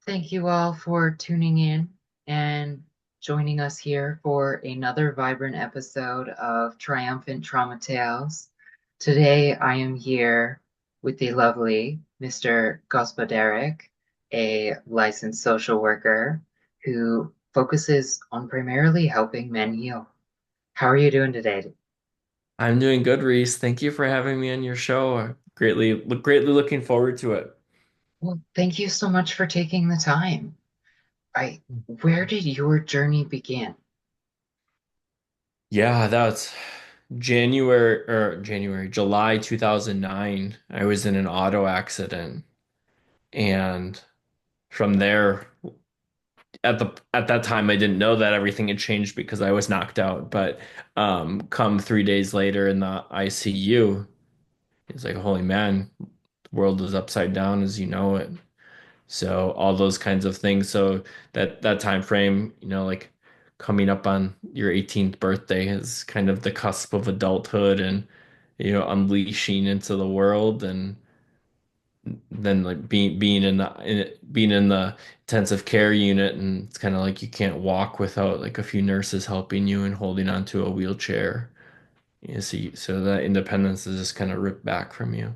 Thank you all for tuning in and joining us here for another vibrant episode of Triumphant Trauma Tales. Today I am here with the lovely Mr. Gospodarek, a licensed social worker who focuses on primarily helping men heal. How are you doing today? I'm doing good, Reese. Thank you for having me on your show. Greatly looking forward to it. Well, thank you so much for taking the time. Where did your journey begin? Yeah, that's July 2009. I was in an auto accident, and from there, at that time, I didn't know that everything had changed because I was knocked out. But come 3 days later in the ICU, it's like, holy man, the world is upside down as you know it. So all those kinds of things. So that time frame, like coming up on your 18th birthday is kind of the cusp of adulthood and unleashing into the world and then like being in the intensive care unit, and it's kind of like you can't walk without like a few nurses helping you and holding onto a wheelchair. So that independence is just kind of ripped back from you,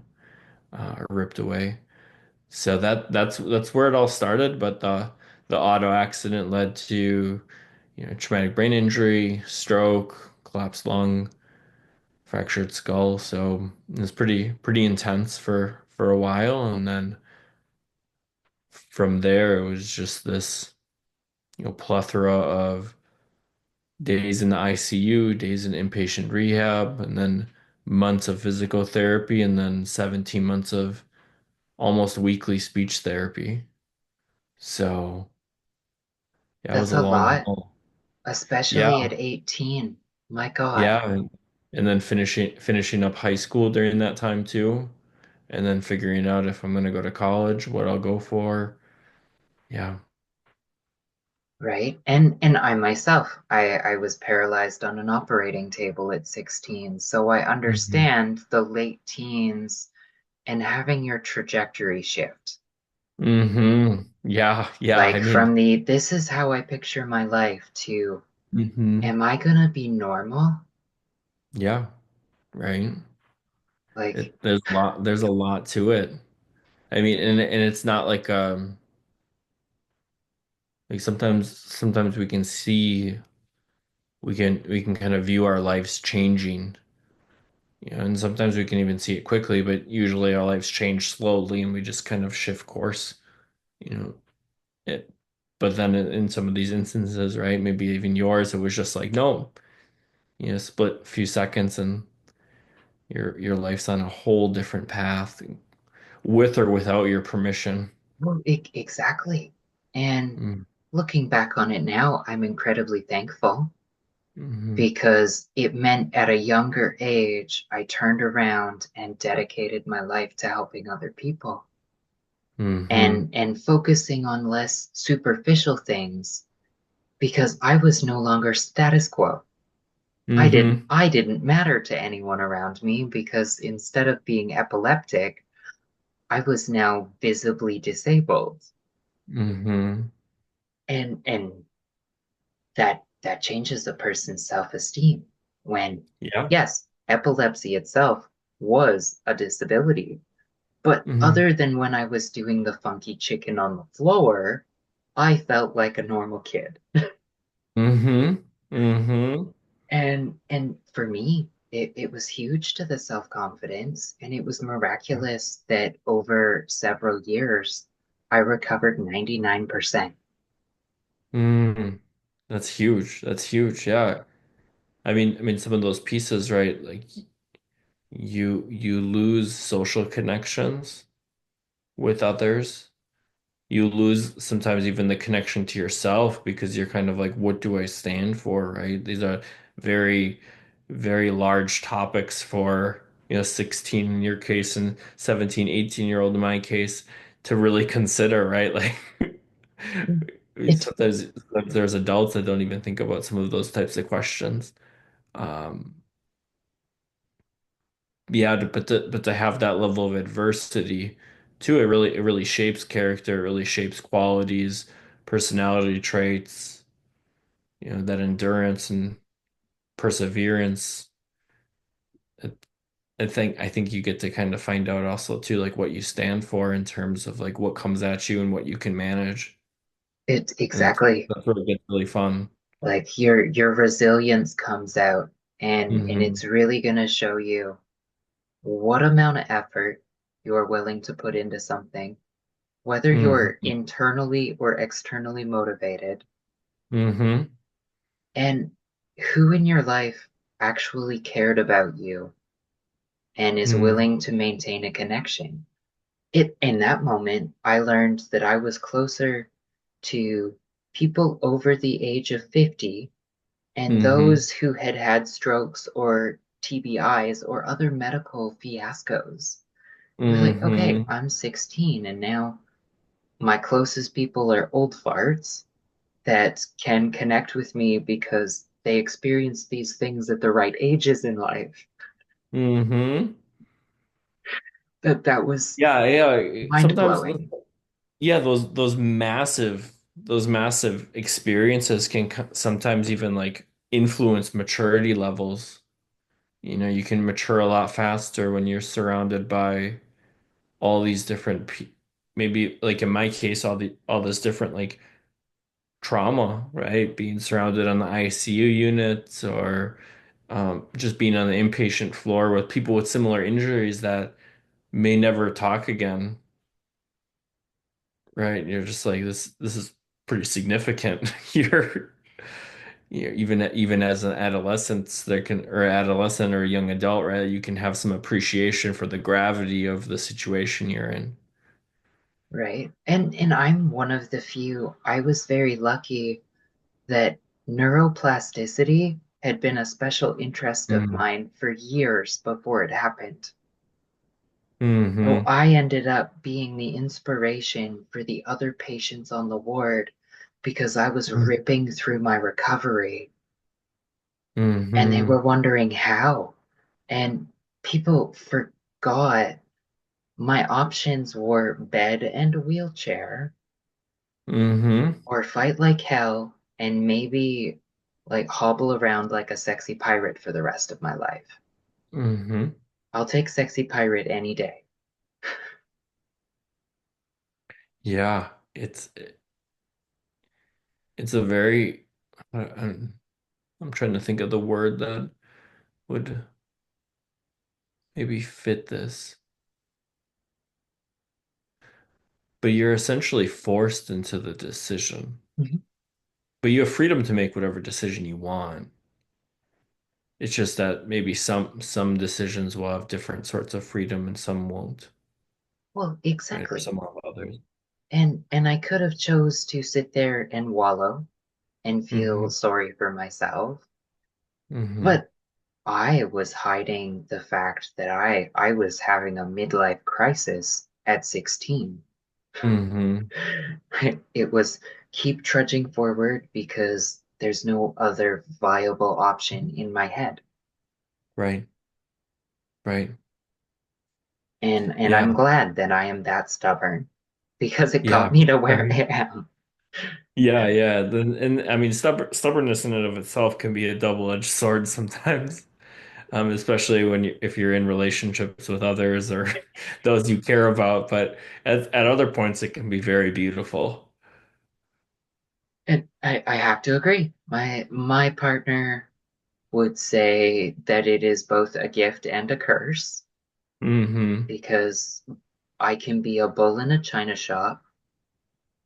or ripped away. So that's where it all started, but the auto accident led to, traumatic brain injury, stroke, collapsed lung, fractured skull. So it was pretty intense for a while, and then from there it was just this, plethora of days in the ICU, days in inpatient rehab, and then months of physical therapy, and then 17 months of almost weekly speech therapy. So yeah, it was That's a a long lot, haul. especially Yeah, at 18. My God. yeah, and then finishing up high school during that time too, and then figuring out if I'm gonna go to college, what I'll go for. Yeah. Right? And I myself, I was paralyzed on an operating table at 16. So I Hmm. understand the late teens and having your trajectory shift. Yeah, yeah. Like I mean, from the this is how I picture my life to hmm am I gonna be normal? yeah, right. Like There's a lot to it. I mean, and it's not like sometimes we can kind of view our lives changing. And sometimes we can even see it quickly, but usually our lives change slowly and we just kind of shift course, you know. It, but then in some of these instances, right, maybe even yours, it was just like, no, split a few seconds and your life's on a whole different path with or without your permission. well, exactly. And Mm-hmm. looking back on it now, I'm incredibly thankful Mm-hmm. because it meant at a younger age, I turned around and dedicated my life to helping other people Mm-hmm. and focusing on less superficial things because I was no longer status quo. Mm-hmm. I didn't matter to anyone around me because instead of being epileptic, I was now visibly disabled. Mm-hmm. And that changes a person's self-esteem when Yeah. yes, epilepsy itself was a disability. But Mm-hmm. other than when I was doing the funky chicken on the floor, I felt like a normal kid. Mm-hmm. Mm-hmm. And for me, it was huge to the self-confidence, and it was miraculous that over several years I recovered 99%. Mm. That's huge. That's huge. Yeah. I mean, some of those pieces, right? Like you lose social connections with others. You lose sometimes even the connection to yourself because you're kind of like, what do I stand for, right? These are very, very large topics for, 16 in your case and 17, 18-year-old in my case to really consider, right? Like It's sometimes there's adults that don't even think about some of those types of questions. Um, yeah, but to have that level of adversity too. It really shapes character, it really shapes qualities, personality traits, that endurance and perseverance. It, I think you get to kind of find out also too, like what you stand for in terms of like what comes at you and what you can manage. It And that's exactly, that's where it gets really fun. like your resilience comes out, and Hmm. it's really going to show you what amount of effort you're willing to put into something, whether you're Hmm. internally or externally motivated, Hmm. and who in your life actually cared about you and is Hmm. willing to maintain a connection. It in that moment, I learned that I was closer to people over the age of 50 and Hmm. those who had had strokes or TBIs or other medical fiascos. It was like, okay, Hmm. I'm 16 and now my closest people are old farts that can connect with me because they experienced these things at the right ages in life. Hmm. That was Yeah, yeah. mind Sometimes, blowing, yeah, those massive experiences can sometimes even like influence maturity levels. You can mature a lot faster when you're surrounded by all these different, maybe like in my case, all this different like trauma, right? Being surrounded on the ICU units or just being on the inpatient floor with people with similar injuries that may never talk again, right? And you're just like this is pretty significant. Even as an adolescent, or adolescent or a young adult, right? You can have some appreciation for the gravity of the situation you're in. right? And I'm one of the few. I was very lucky that neuroplasticity had been a special interest of Mm. mine for years before it happened. So Hmm. I ended up being the inspiration for the other patients on the ward because I was ripping through my recovery and they Hmm. were wondering how. And people forgot my options were bed and wheelchair Hmm. or fight like hell and maybe like hobble around like a sexy pirate for the rest of my life. Hmm. I'll take sexy pirate any day. Yeah, it's a very I'm trying to think of the word that would maybe fit this. But you're essentially forced into the decision. Mhm. But you have freedom to make whatever decision you want. It's just that maybe some decisions will have different sorts of freedom and some won't, Well, right? Or exactly. some will have others. And I could have chose to sit there and wallow and feel Hmm. sorry for myself, Hmm. but I was hiding the fact that I was having a midlife crisis at 16. Hmm. It was keep trudging forward because there's no other viable option in my head. Right, right. And Yeah, I'm glad that I am that stubborn because it got yeah. me to where I am. Yeah, yeah. And I mean, stubbornness in and of itself can be a double-edged sword sometimes. Especially if you're in relationships with others or those you care about. But at other points, it can be very beautiful. And I have to agree. My partner would say that it is both a gift and a curse Hmm. because I can be a bull in a china shop,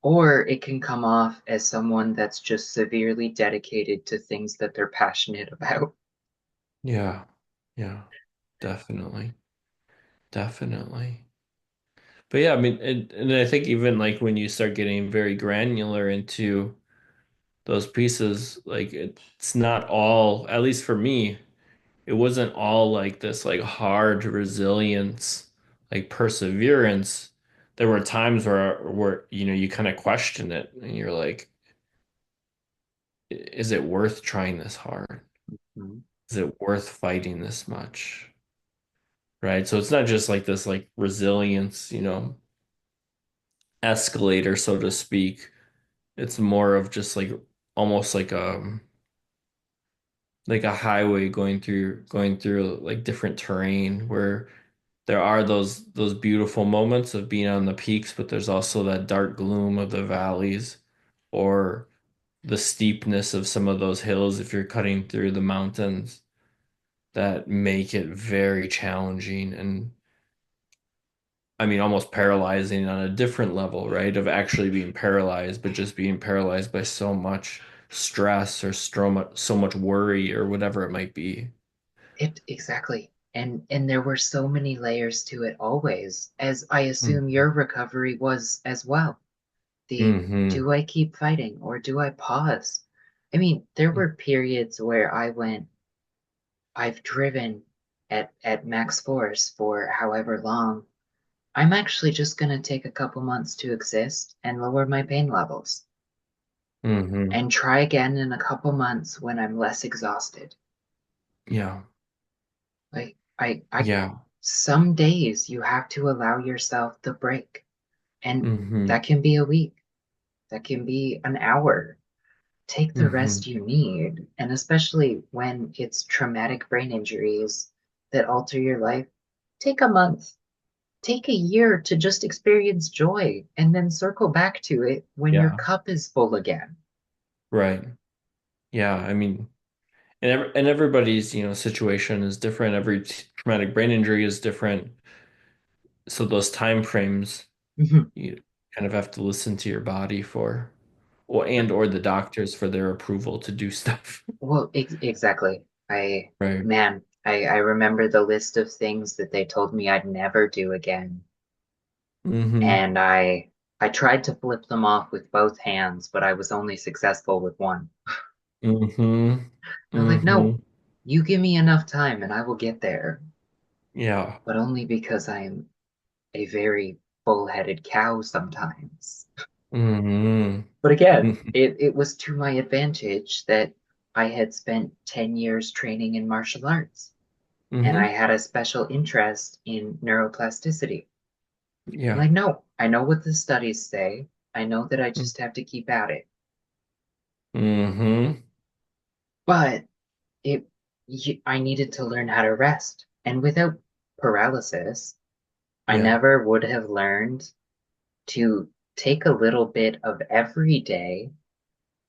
or it can come off as someone that's just severely dedicated to things that they're passionate about. Yeah, yeah, definitely, definitely. But yeah, I mean, and I think even like when you start getting very granular into those pieces, like it's not all, at least for me, it wasn't all like this like hard resilience, like perseverance. There were times where you kind of question it and you're like, is it worth trying this hard? Mhm. Is it worth fighting this much? Right? So it's not just like this like resilience. escalator, so to speak. It's more of just like almost like a highway going through like different terrain where there are those beautiful moments of being on the peaks, but there's also that dark gloom of the valleys or the steepness of some of those hills if you're cutting through the mountains that make it very challenging and I mean almost paralyzing on a different level, right? Of actually being paralyzed, but just being paralyzed by so much stress or so much worry or whatever it might be. It exactly. And there were so many layers to it always, as I assume Mm-hmm. your recovery was as well. The Mm-hmm. do I keep fighting or do I pause? I mean, there were periods where I went, I've driven at max force for however long. I'm actually just going to take a couple months to exist and lower my pain levels Mm-hmm. and try again in a couple months when I'm less exhausted. Yeah. Like I Yeah. some days you have to allow yourself the break. And Mm-hmm. that can be a week, that can be an hour. Take the Mm-hmm. rest you need. And especially when it's traumatic brain injuries that alter your life, take a month, take a year to just experience joy and then circle back to it when your Yeah. cup is full again. Right. Yeah. I mean, and everybody's, situation is different. Every traumatic brain injury is different. So those time frames, Mhm. you kind of have to listen to your body for, or the doctors for their approval to do stuff. Well, exactly. Right. I remember the list of things that they told me I'd never do again. Mm-hmm. And I tried to flip them off with both hands, but I was only successful with one. Mm-hmm. I was like, Mm-hmm. no, you give me enough time and I will get there, Yeah. but only because I am a very bull-headed cow sometimes. Mm-hmm. But again, it was to my advantage that I had spent 10 years training in martial arts and I Mm-hmm. had a special interest in neuroplasticity. I'm Yeah. like, no, I know what the studies say. I know that I just have to keep at it. Mm-hmm. But it I needed to learn how to rest. And without paralysis, I Yeah. never would have learned to take a little bit of every day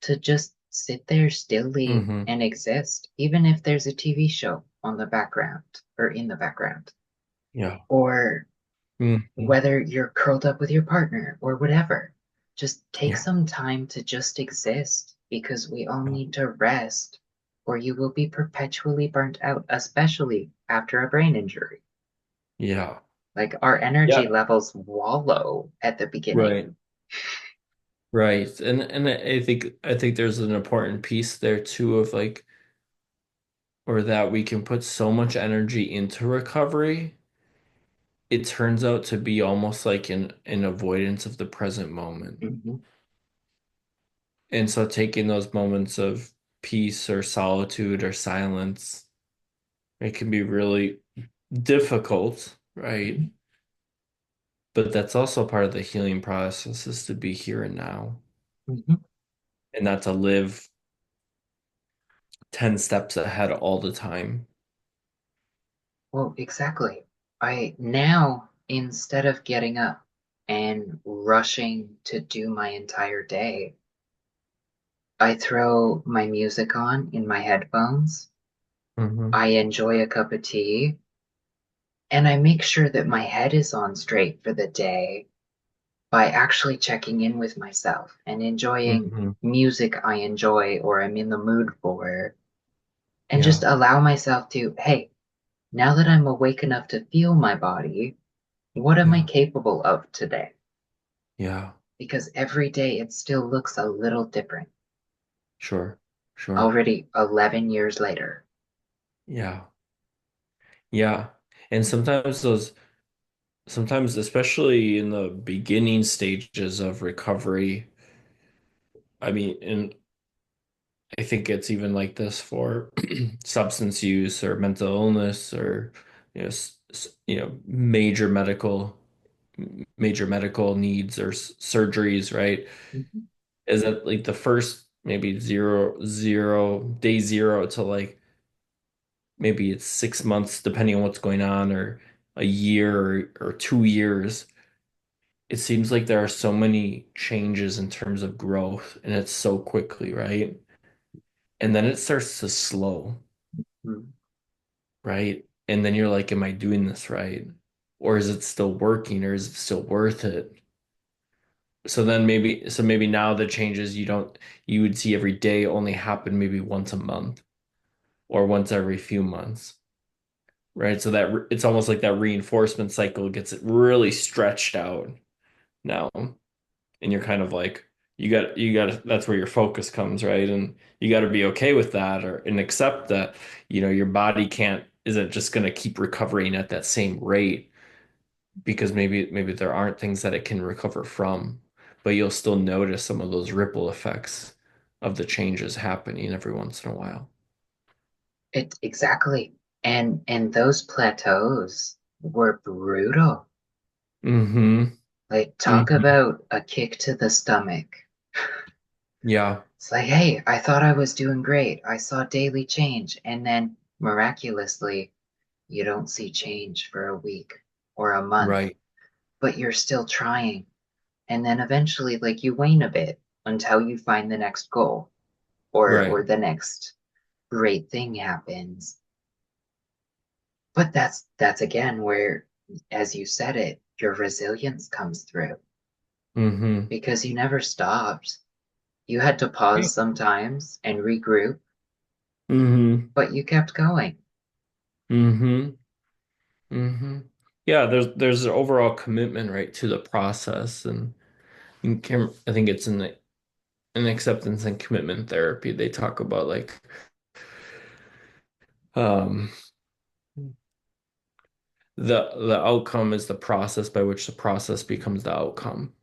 to just sit there stilly Mm-hmm. and exist, even if there's a TV show on the background or in the background, Yeah. or Mm-hmm. whether you're curled up with your partner or whatever. Just take Yeah. some time to just exist because we all Yeah. need to rest or you will be perpetually burnt out, especially after a brain injury. Yeah. Like our energy Yeah. levels wallow at the beginning. Right. Right. And I think there's an important piece there too of like or that we can put so much energy into recovery, it turns out to be almost like an avoidance of the present moment. Mhm, And so taking those moments of peace or solitude or silence, it can be really difficult, right? mhm, But that's also part of the healing process is to be here and now mhm. and not to live 10 steps ahead all the time. Well, exactly. I now, instead of getting up and rushing to do my entire day, I throw my music on in my headphones. Hmm. I enjoy a cup of tea, and I make sure that my head is on straight for the day by actually checking in with myself and enjoying Hmm. music I enjoy or I'm in the mood for, and just Yeah, allow myself to, hey, now that I'm awake enough to feel my body, what am I yeah, capable of today? yeah, Because every day it still looks a little different, sure, sure. already 11 years later. Yeah, yeah. And sometimes, especially in the beginning stages of recovery, I mean, and I think it's even like this for substance use or mental illness or major medical major medical needs or surgeries, right? Mhm. Is that like the first maybe day zero to like maybe it's 6 months, depending on what's going on, or a year or 2 years. It seems like there are so many changes in terms of growth, and it's so quickly, right? And then it starts to slow, Mhm. right? And then you're like, am I doing this right? Or is it still working, or is it still worth it? So maybe now the changes you would see every day only happen maybe once a month or once every few months, right? So it's almost like that reinforcement cycle gets it really stretched out now. And you're kind of like, you got that's where your focus comes, right? And you got to be okay with that and accept that, your body isn't just going to keep recovering at that same rate because maybe there aren't things that it can recover from, but you'll still notice some of those ripple effects of the changes happening every once in a while. It exactly. And those plateaus were brutal. Mm-hmm. Like talk Mm-hmm. about a kick to the stomach. Yeah. It's like, hey, I thought I was doing great. I saw daily change. And then miraculously, you don't see change for a week or a month, Right. but you're still trying. And then eventually, like you wane a bit until you find the next goal or Right. the next great thing happens. But that's again where, as you said it, your resilience comes through Mm-hmm. because you never stopped. You had to Yeah. pause sometimes and regroup, Mm-hmm. but you kept going. Mm-hmm. Mm-hmm. Yeah, there's an overall commitment, right, to the process, and I think it's in acceptance and commitment therapy. They talk about like um the outcome is the process by which the process becomes the outcome,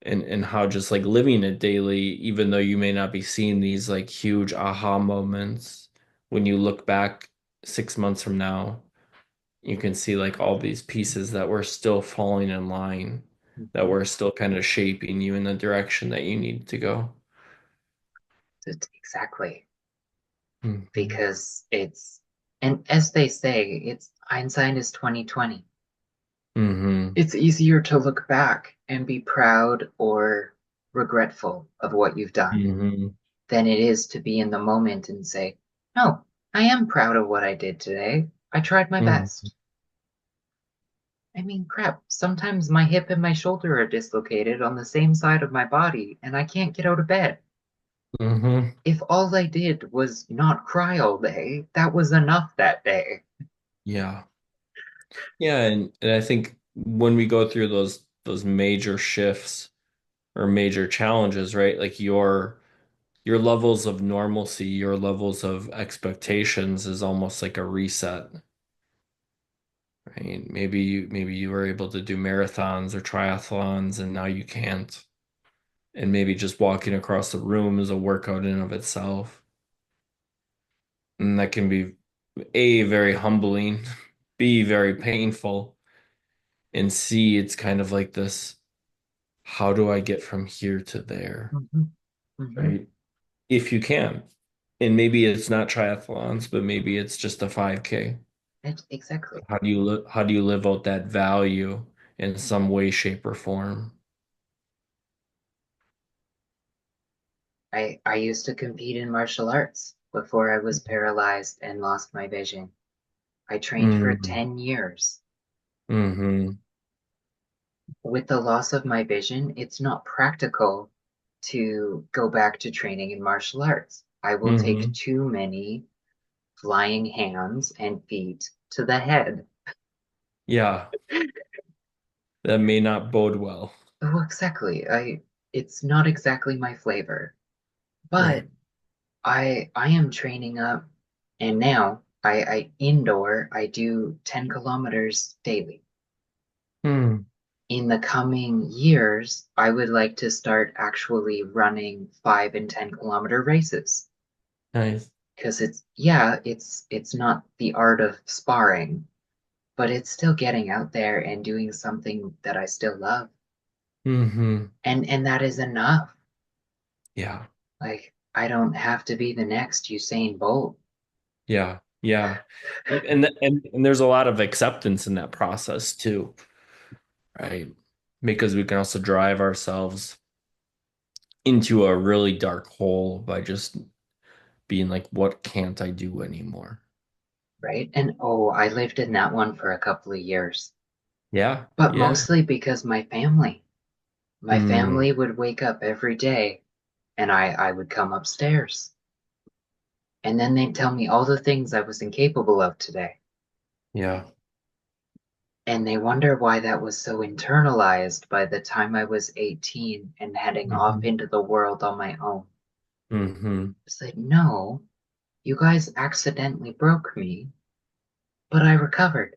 and how just like living it daily, even though you may not be seeing these like huge aha moments, when you look back 6 months from now, you can see like all these pieces that were still falling in line, that Mhm. were still kind of shaping you in the direction that you need to go. Exactly. Hmm. Because and as they say, it's hindsight is 2020. Hmm. It's easier to look back and be proud or regretful of what you've done Hmm. than it is to be in the moment and say, no, I am proud of what I did today. I tried my Hmm. best. I mean, crap, sometimes my hip and my shoulder are dislocated on the same side of my body and I can't get out of bed. Hmm. If all I did was not cry all day, that was enough that day. Yeah. Yeah, and I think when we go through those major shifts or major challenges, right? Like your levels of normalcy, your levels of expectations is almost like a reset, right? Maybe you were able to do marathons or triathlons and now you can't. And maybe just walking across the room is a workout in of itself. And that can be A, very humbling, B, very painful, and C, it's kind of like this, how do I get from here to there, Mhm, mhm. right? If you can. And maybe it's not triathlons, but maybe it's just a 5K. Exactly. How do you live out that value in some way, shape, or form? I used to compete in martial arts before I was paralyzed and lost my vision. I trained for Mm-hmm. 10 years. Mm-hmm. With the loss of my vision, it's not practical to go back to training in martial arts. I will take Mm-hmm. too many flying hands and feet to the head. Yeah, that may not bode well. Oh, exactly. It's not exactly my flavor. But Right. I am training up and now I indoor I do 10 kilometers daily. Hmm. In the coming years, I would like to start actually running 5 and 10 kilometer races Nice. because it's yeah, it's not the art of sparring, but it's still getting out there and doing something that I still love. Mm-hmm. And that is enough. Yeah. Like I don't have to be the next Usain Bolt, Yeah. Yeah. And there's a lot of acceptance in that process too, right? Because we can also drive ourselves into a really dark hole by just being like, what can't I do anymore? right? And oh, I lived in that one for a couple of years, Yeah. but Yeah. mostly because my Mm, family would wake up every day and I would come upstairs and then they'd tell me all the things I was incapable of today. yeah. And they wonder why that was so internalized by the time I was 18 and heading off Hmm. into the world on my own. Hmm. It's like, no, you guys accidentally broke me, but I recovered.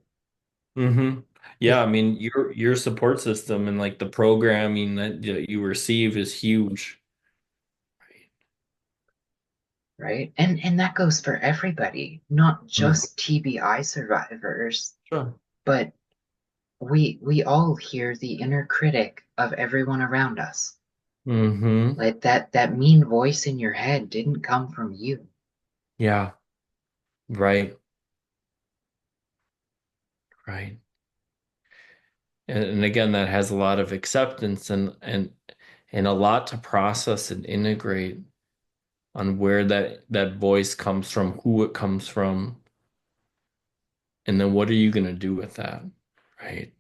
Hmm. Yeah, I Like, mean, your support system and like the programming that you receive is huge. right? And that goes for everybody, not Hmm. just TBI survivors, Sure. but we all hear the inner critic of everyone around us. Hmm. Like that mean voice in your head didn't come from you, Yeah. Right. Right. And again, that has a lot of acceptance and a lot to process and integrate on where that voice comes from, who it comes from, and then what are you going to do with that? Right?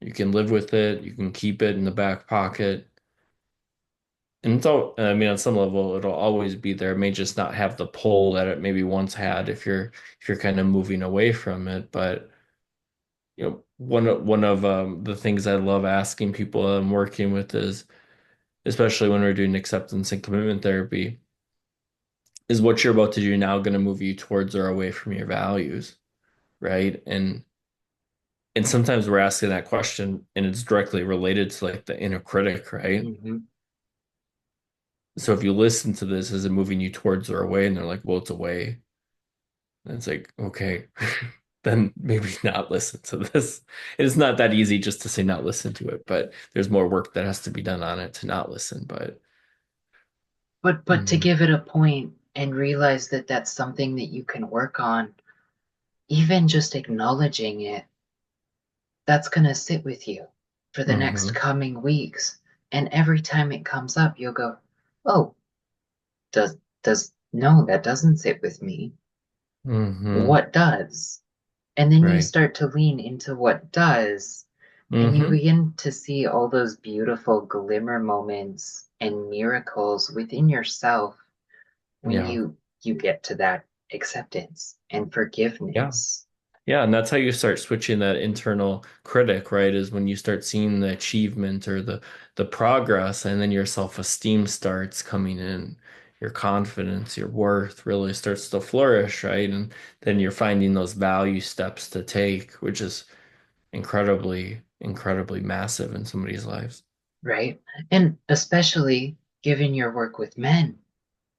You can live with it, you can keep it in the back pocket. And it's all, I mean, on some level, it'll always be there. It may just not have the pull that it maybe once had if you're kind of moving away from it. But one of the things I love asking people I'm working with is, especially when we're doing acceptance and commitment therapy, is what you're about to do now going to move you towards or away from your values, right? And sometimes we're asking that question and it's directly related to like the inner critic, right? hmm So if you listen to this, is it moving you towards or away? And they're like, well, it's away. And it's like, okay, then maybe not listen to this. It's not that easy just to say not listen to it, but there's more work that has to be done on it to not listen. But but to mm, give it a point and realize that that's something that you can work on, even just acknowledging it, that's going to sit with you for the next hmm, coming weeks. And every time it comes up, you'll go, oh, does no, that doesn't sit with me. hmm, What does? And then you right. start to lean into what does, and you Hmm. begin to see all those beautiful glimmer moments and miracles within yourself when Yeah. you get to that acceptance and Yeah. forgiveness. Yeah, and that's how you start switching that internal critic, right? Is when you start seeing the achievement or the progress, and then your self-esteem starts coming in. Your confidence, your worth really starts to flourish, right? And then you're finding those value steps to take, which is incredibly, incredibly massive in somebody's lives. Right? And especially given your work with men,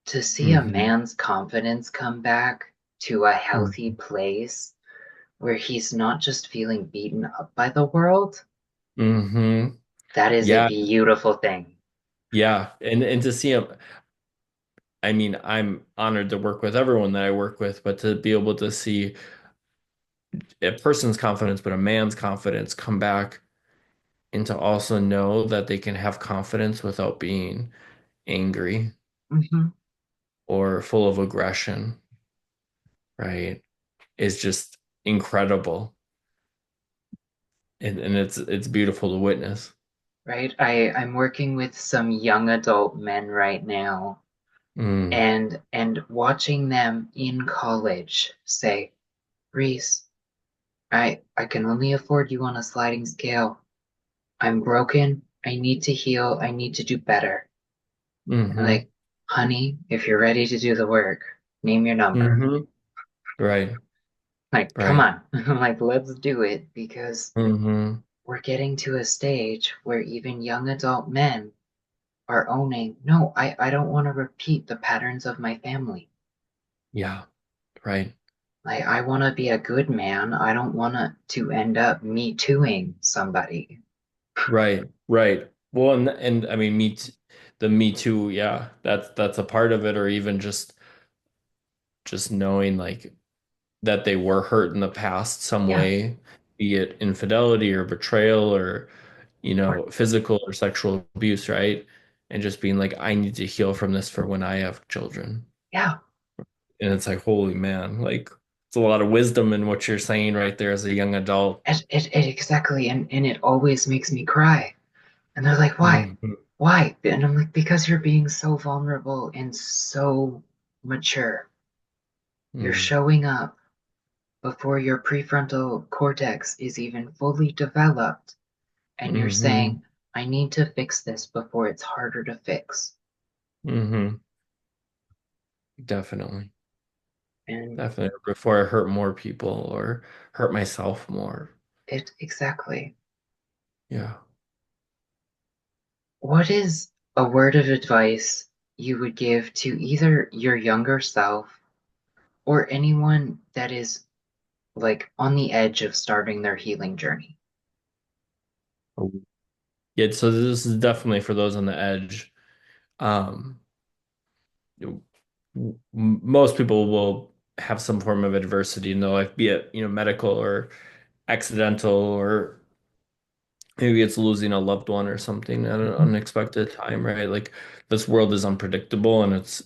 to see a Hmm. man's confidence come back to a healthy Hmm. place where he's not just feeling beaten up by the world, Hmm. that is a Yeah, beautiful thing. yeah. And to see him, I mean, I'm honored to work with everyone that I work with, but to be able to see a person's confidence, but a man's confidence come back and to also know that they can have confidence without being angry Mhm. or full of aggression, right? Is just incredible. And it's beautiful to witness. Right? I'm working with some young adult men right now Mm, and watching them in college say, Reese, I can only afford you on a sliding scale. I'm broken. I need to heal. I need to do better. And hmm. like, honey, if you're ready to do the work, name your number. Hmm. Right, Like, come right. on. I'm like, let's do it because Hmm. we're getting to a stage where even young adult men are owning, no, I don't want to repeat the patterns of my family. Yeah, right. Like, I want to be a good man. I don't want to end up me tooing somebody. Right, right. Well, and I mean, the Me Too, yeah, that's a part of it, or even just knowing like that they were hurt in the past some Yeah. way, be it infidelity or betrayal or, Or, physical or sexual abuse, right? And just being like, I need to heal from this for when I have children. yeah. And it's like, holy man, like it's a lot of wisdom in what you're saying right there as a young adult. It exactly. And it always makes me cry. And they're like, why? Mhm. Why? And I'm like, because you're being so vulnerable and so mature. You're Mm. showing up before your prefrontal cortex is even fully developed. And you're Hmm. saying, I need to fix this before it's harder to fix. Hmm. Definitely. And Definitely. Before I hurt more people or hurt myself more. it exactly. Yeah. What is a word of advice you would give to either your younger self or anyone that is like on the edge of starting their healing journey? Yeah, so this is definitely for those on the edge. Um, Most people will have some form of adversity in their life, be it, medical or accidental, or maybe it's losing a loved one or something at an Mhm. unexpected time, right? Like this world is unpredictable and it's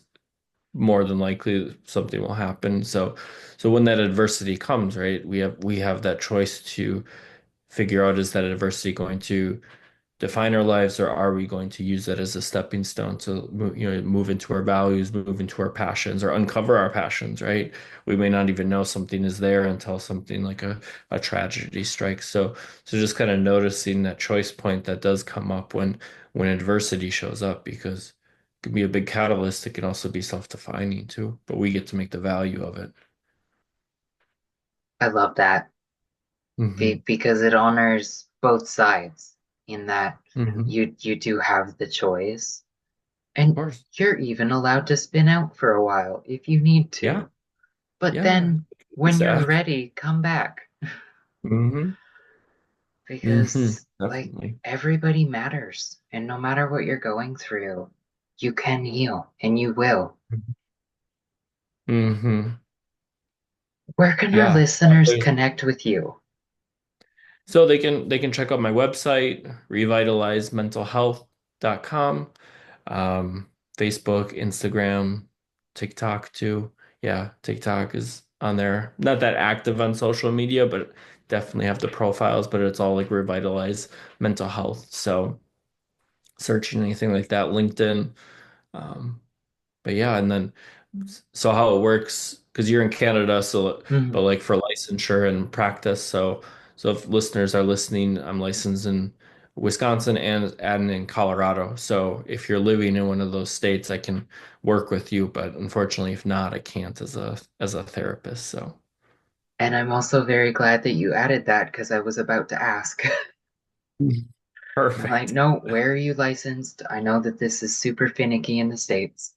more than likely something will happen. So when that adversity comes, right, we have that choice to figure out, is that adversity going to define our lives, or are we going to use that as a stepping stone to move into our values, move into our passions, or uncover our passions, right? We may not even know something is there until something like a tragedy strikes. So just kind of noticing that choice point that does come up when adversity shows up, because it can be a big catalyst. It can also be self-defining too, but we get to make the value of it. I love that Hmm. because it honors both sides in that Hmm. you do have the choice Of and course. you're even allowed to spin out for a while if you need Yeah. to. But Yeah. then It can be when you're sad. ready, come back Hmm. Hmm. because like Definitely. everybody matters and no matter what you're going through, you can heal and you will. Hmm. Where can our Yeah. listeners connect with you? So they can check out my website, revitalizementalhealth.com, um, Facebook, Instagram, TikTok too. Yeah, TikTok is on there. Not that active on social media, but definitely have the profiles, but it's all like Revitalize Mental Health. So searching anything like that, LinkedIn. Um, but yeah, and then so how it works, because you're in Canada, so but Mhm. like for licensure and practice, so if listeners are listening, I'm licensed in Wisconsin and in Colorado. So if you're living in one of those states, I can work with you, but unfortunately, if not, I can't as a therapist. So And I'm also very glad that you added that because I was about to ask. I'm like, perfect. no, where are you licensed? I know that this is super finicky in the States.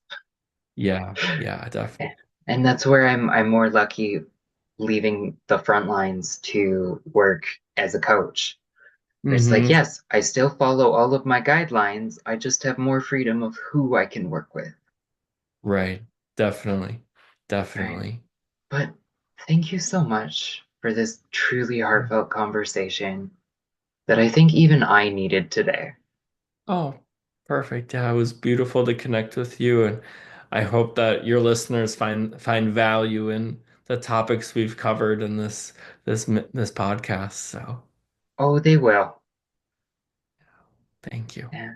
Yeah, yeah, definitely. And that's where I'm more lucky leaving the front lines to work as a coach. Where it's like, Hmm. yes, I still follow all of my guidelines. I just have more freedom of who I can work with. Right. Definitely. Right. Definitely. But thank you so much for this truly heartfelt conversation that I think even I needed today. Oh, perfect. Yeah, it was beautiful to connect with you, and I hope that your listeners find value in the topics we've covered in this podcast. So, Oh, they will. thank you. Yeah.